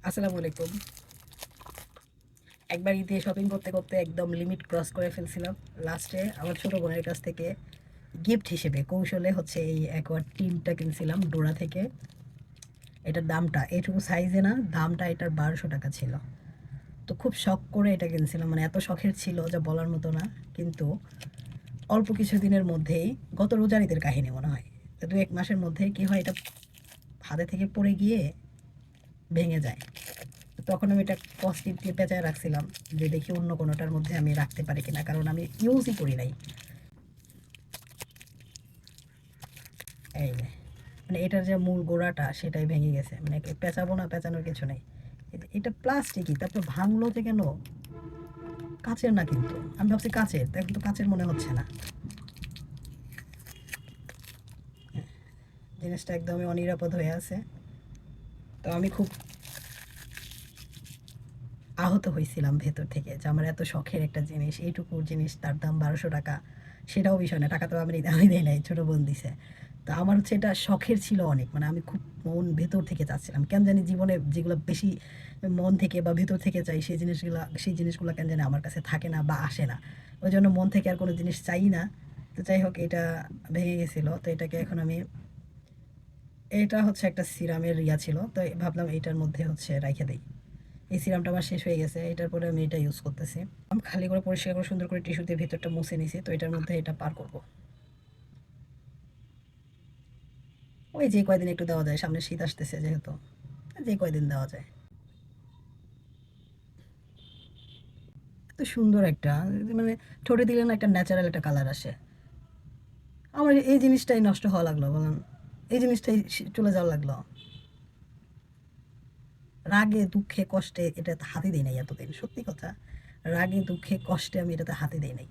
আসসালামু আলাইকুম। একবার ঈদে শপিং করতে করতে একদম লিমিট ক্রস করে ফেলছিলাম। লাস্টে আমার ছোটো বোনের কাছ থেকে গিফট হিসেবে কৌশলে হচ্ছে এই অ্যাকোয়ার টিনটা কিনছিলাম ডোরা থেকে। এটার দামটা এইটুকু সাইজে না, দামটা এটার 1200 টাকা ছিল। তো খুব শখ করে এটা কিনছিলাম, মানে এত শখের ছিল যা বলার মতো না। কিন্তু অল্প কিছু দিনের মধ্যেই, গত রোজার ঈদের কাহিনী মনে হয়, তো 2-1 মাসের মধ্যেই কী হয়, এটা হাতে থেকে পড়ে গিয়ে ভেঙে যায়। তখন আমি এটা পজিটিভলি পেঁচায় রাখছিলাম যে দেখি অন্য কোনোটার মধ্যে আমি রাখতে পারি কিনা, কারণ আমি ইউজই করি নাই। এই যে মানে এটার যে মূল গোড়াটা সেটাই ভেঙে গেছে, মানে পেঁচাবো না, পেঁচানোর কিছু নেই। এটা প্লাস্টিকই, তারপর ভাঙলো যে কেন? কাচের না কিন্তু, আমি ভাবছি কাচের, এখন তো কাচের মনে হচ্ছে না। জিনিসটা একদমই অনিরাপদ হয়ে আছে। তো আমি খুব আহত হয়েছিলাম ভেতর থেকে যে আমার এত শখের একটা জিনিস, এইটুকু জিনিস তার দাম 1200 টাকা। সেটাও বিষয় না, টাকা তো আমি দেই নাই, ছোটো বোন দিছে। তো আমার হচ্ছে এটা শখের ছিল অনেক, মানে আমি খুব মন ভেতর থেকে চাচ্ছিলাম, কেন জানি জীবনে যেগুলো বেশি মন থেকে বা ভেতর থেকে চাই সেই জিনিসগুলো কেন জানি আমার কাছে থাকে না বা আসে না। ওই জন্য মন থেকে আর কোনো জিনিস চাই না। তো যাই হোক, এটা ভেঙে গেছিলো, তো এটাকে এখন আমি, এটা হচ্ছে একটা সিরামের ছিল, তো ভাবলাম এইটার মধ্যে হচ্ছে রাইখে দিই। এই সিরামটা আমার শেষ হয়ে গেছে, এটার পরে আমি এটা ইউজ করতেছি। আমি খালি করে পরিষ্কার করে সুন্দর করে টিস্যু দিয়ে ভিতরটা মুছে নিছি, তো এটার মধ্যে এটা পার করব। ওই যে কয়দিন একটু দেওয়া যায়, সামনে শীত আসতেছে যেহেতু, যে কয়দিন দেওয়া যায়। এত সুন্দর একটা, মানে ঠোঁটে দিলে না একটা ন্যাচারাল একটা কালার আসে। আমার এই জিনিসটাই নষ্ট হওয়া লাগলো, বলুন, এই জিনিসটাই চলে যাওয়া লাগলো। রাগে দুঃখে কষ্টে এটা হাতে দিই নাই এতদিন, সত্যি কথা। রাগে দুঃখে কষ্টে আমি এটাতে হাতে দিই নাই।